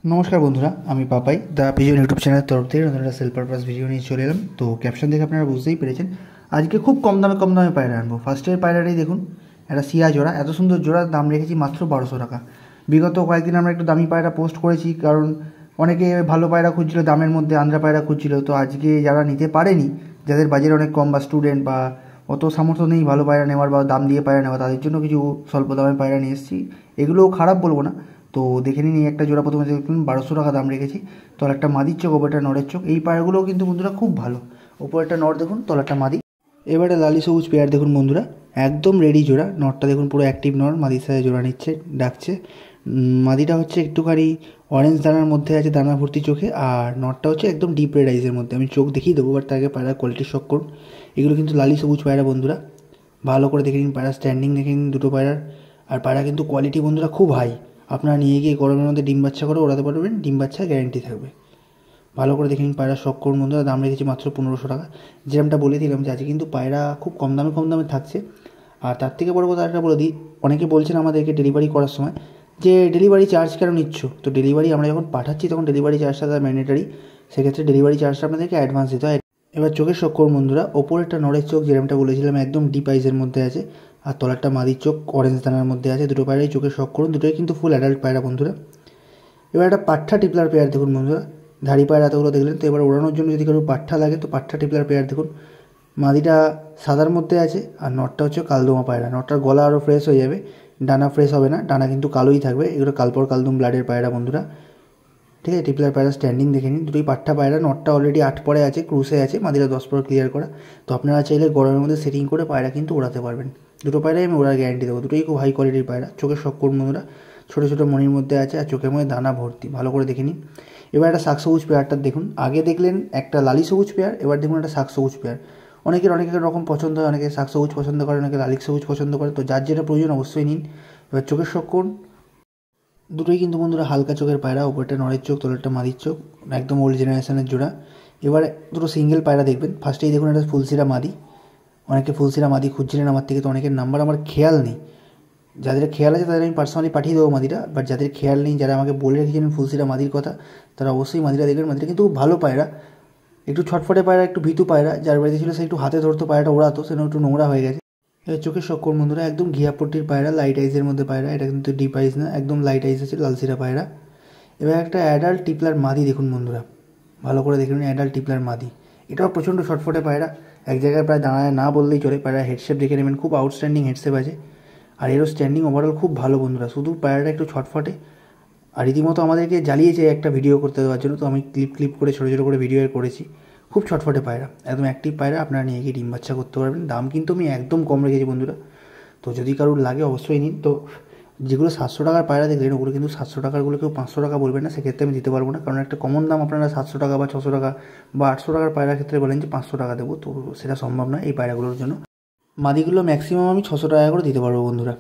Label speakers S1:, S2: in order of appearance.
S1: নমস্কার বন্ধুরা, আমি পাপাই দ্য পিজন ইউটিউব চ্যানেলের তরফ থেকে নতুন একটা সেল পারপাস ভিডিও নিয়ে চলে এলাম। তো ক্যাপশন দেখে আপনারা বুঝতেই পেরেছেন আজকে খুব কম দামে পায়রা আনবো। ফার্স্টের পায়রাটাই দেখুন, একটা সিয়া জোড়া, এত সুন্দর জোড়ার দাম রেখেছি মাত্র 1200 টাকা। বিগত কয়েকদিন আমরা একটু দামি পায়রা পোস্ট করেছি, কারণ অনেকে ভালো পায়রা খুঁজছিল, দামের মধ্যে আন্দ্রা পায়রা খুঁজছিল। তো আজকে যারা নিতে পারেনি, যাদের বাজেট অনেক কম বা স্টুডেন্ট বা অত সামর্থ্য নেই ভালো পায়রা নেওয়ার বা দাম দিয়ে পায়রা নেওয়া, তাদের জন্য কিছু স্বল্প দামে পায়রা নিয়ে এসেছি। এগুলোও খারাপ বলবো না। তো দেখে নিন, এই একটা জোড়া প্রথমে দেখুন 1200 টাকা দাম রেখেছি। তলারটা মাদির চোখ, ওপরটা নরের চোখ। এই পায়রাগুলোও কিন্তু বন্ধুরা খুব ভালো। ওপরেরটা নর দেখুন, তলারটা মাদি। এবারে লালি সবুজ পেয়ার দেখুন বন্ধুরা, একদম রেডি জোড়া। নরটা দেখুন পুরো অ্যাক্টিভ নর, মাদির সাথে জোড়া নিচ্ছে, ডাকছে। মাদিটা হচ্ছে একটুখানি অরেঞ্জ দানার মধ্যে আছে, দানা ভর্তি চোখে। আর নরটা হচ্ছে একদম ডিপ রেড আইসের মধ্যে। আমি চোখ দেখিয়ে দেবো, বাট তার আগে পায়রার কোয়ালিটি শক করুন। এগুলো কিন্তু লালি সবুজ পায়রা বন্ধুরা, ভালো করে দেখে নিন। পায়রা স্ট্যান্ডিং দেখে নিন দুটো পায়রার। আর পায়রা কিন্তু কোয়ালিটি বন্ধুরা খুব হাই। আপনারা নিয়ে গিয়ে গরমের মধ্যে ডিম বাচ্চা করে ওড়াতে পারবেন, ডিম বাচ্চা গ্যারেন্টি থাকবে। ভালো করে দেখে নিন। পায়রা শখ করুন বন্ধুরা, দাম রেখেছি মাত্র 1500 টাকা। যেরকমটা বলে দিলাম যে আজকে কিন্তু পায়রা খুব কম দামে থাকছে। আর তার থেকে বড় কথা একটা বলে দিই, অনেকে বলছেন আমাদেরকে ডেলিভারি করার সময় যে ডেলিভারি চার্জ কেন নিচ্ছ। তো ডেলিভারি আমরা যখন পাঠাচ্ছি তখন ডেলিভারি চার্জটা তার ম্যান্ডেটারি, সেক্ষেত্রে ডেলিভারি চার্জটা আপনাদেরকে অ্যাডভান্স দিতে হয়। এবার চোখের শখ করুন বন্ধুরা, ওপরেরটা নরের চোখ যেরকমটা বলেছিলাম একদম ডিপ আইসের মধ্যে আছে, আর তলারটা মাদির চোখ অরেঞ্জ দানার মধ্যে আছে। দুটো পায়রাই চোখের শখ করুন, দুটোই কিন্তু ফুল অ্যাডাল্ট পায়রা বন্ধুরা। এবার একটা পাঠা টিপলার পেয়ার দেখুন বন্ধুরা, ধাড়ি পায়রা এতগুলো দেখলেন। তো এবার ওড়ানোর জন্য যদি কারো পাঠা লাগে তো পাঠা টিপলার পেয়ার দেখুন। মাদিটা সাদার মধ্যে আছে, আর নটটা হচ্ছে কালদমা পায়রা। নটটার গলা আরও ফ্রেশ হয়ে যাবে, ডানা ফ্রেশ হবে না, ডানা কিন্তু কালোই থাকবে। এগুলো কালপর কালদম ব্লাডের পায়রা বন্ধুরা, ঠিক আছে। টিপলার পায়রা স্ট্যান্ডিং দেখে নিন, দুটোই পাঠা পায়রা। নটটা অলরেডি 8 পরে আছে, ক্রুসে আছে, মাদিরা 10 পর ক্লিয়ার করা। তো আপনারা চাইলে গরমের মধ্যে সেটিং করে পায়রা কিন্তু ওড়াতে পারবেন। দুটো পায়রাই আমি ওড়ার গ্যারান্টি দেবো, দুটোই খুব হাই কোয়ালিটির পায়রা। চোখের শখ করুন বন্ধুরা, ছোটো ছোটো মনির মধ্যে আছে, আর চোখের মধ্যে দানা ভর্তি। ভালো করে দেখে নিন। এবার একটা শাক সবুজ পেয়ারটা দেখুন। আগে দেখলেন একটা লালি সবুজ পেয়ার, এবার দেখুন একটা শাক সবুজ পেয়ার। অনেকের অনেক রকম পছন্দ হয়, অনেকে শাক সবুজ পছন্দ করে, অনেকে লালি সবুজ পছন্দ করে। তো যার যেটা প্রয়োজন অবশ্যই নিন। এবার চোখের শখ করুন। দুটোই কিন্তু বন্ধুরা হালকা চোখের পায়রা, ওপরটা নরের চোখ, তলারটা মাদির চোখ, একদম ওল্ড জেনারেশনের জোড়া। এবার দুটো সিঙ্গেল পায়রা দেখবেন। ফার্স্টেই দেখুন একটা ফুলসিরা মাদি। অনেকে ফুলসিরা মাদি খুঁজছিলেন আমার থেকে, তো অনেকের নাম্বার আমার খেয়াল নেই। যাদের খেয়াল আছে তাদের আমি পার্সোনালি পাঠিয়ে দেবো মাদিরা, বাট যাদের খেয়াল নেই, যারা আমাকে বলে রেখেছিলেন ফুলসিরা মাদির কথা, তারা অবশ্যই মাদিরা দেখবেন। মাদিরা কিন্তু ভালো পায়রা, একটু ছটফটে পায়রা, একটু ভীতু পায়রা। যার বাড়িতে ছিল সে একটু হাতে ধরতো পায়রাটা ওড়াতো, সেটা একটু নোংরা হয়ে গেছে। এবার চোখের শখ করুন বন্ধুরা, একদম ঘিয়াপট্টির পায়রা, লাইট আইসের মধ্যে পায়রা। এটা কিন্তু ডিপ আইস না, একদম লাইট আইস আছে, লালসিরা পায়রা। এবার একটা অ্যাডাল্ট টিপলার মাদি দেখুন বন্ধুরা, ভালো করে দেখুন। অ্যাডাল্ট টিপলার মাদি, এটাও প্রচণ্ড ছটফটে পায়রা, এক জায়গায় প্রায় দাঁড়ায় না বললেই চলে। পায়রা হেডশেপ দেখে নেবেন, খুব আউটস্ট্যান্ডিং হেডশেপ আছে। আর এরও স্ট্যান্ডিং ওভারঅল খুব ভালো বন্ধুরা, শুধু পায়রাটা একটু ছটফটে। আর রীতিমতো আমাদেরকে জ্বালিয়েছে একটা ভিডিও করতে দেওয়ার জন্য, তো আমি ক্লিপ করে ছোটো ছোটো করে ভিডিও করেছি। খুব ছটফটে পায়রা, একদম অ্যাক্টিভ পায়রা, আপনারা নিয়ে গিয়ে ডিম বাচ্চা করতে পারবেন। দাম কিন্তু আমি একদম কম রেখেছি বন্ধুরা, তো যদি কারোর লাগে অবশ্যই নিন। তো যেগুলো 700 টাকার পায়রা দেখলেন, ওগুলো কিন্তু 700 টাকারগুলো কেউ 500 টাকা বলবেন না, সেক্ষেত্রে আমি দিতে পারবো না। কারণ একটা কমন দাম আপনারা 700 টাকা বা 600 টাকা বা 800 টাকার পায়রার ক্ষেত্রে বলেন যে 500 টাকা দেবো, তো সেটা সম্ভব না এই পায়রাগুলোর জন্য। মাদিগুলো ম্যাক্সিমাম আমি 600 টাকা করে দিতে পারবো বন্ধুরা।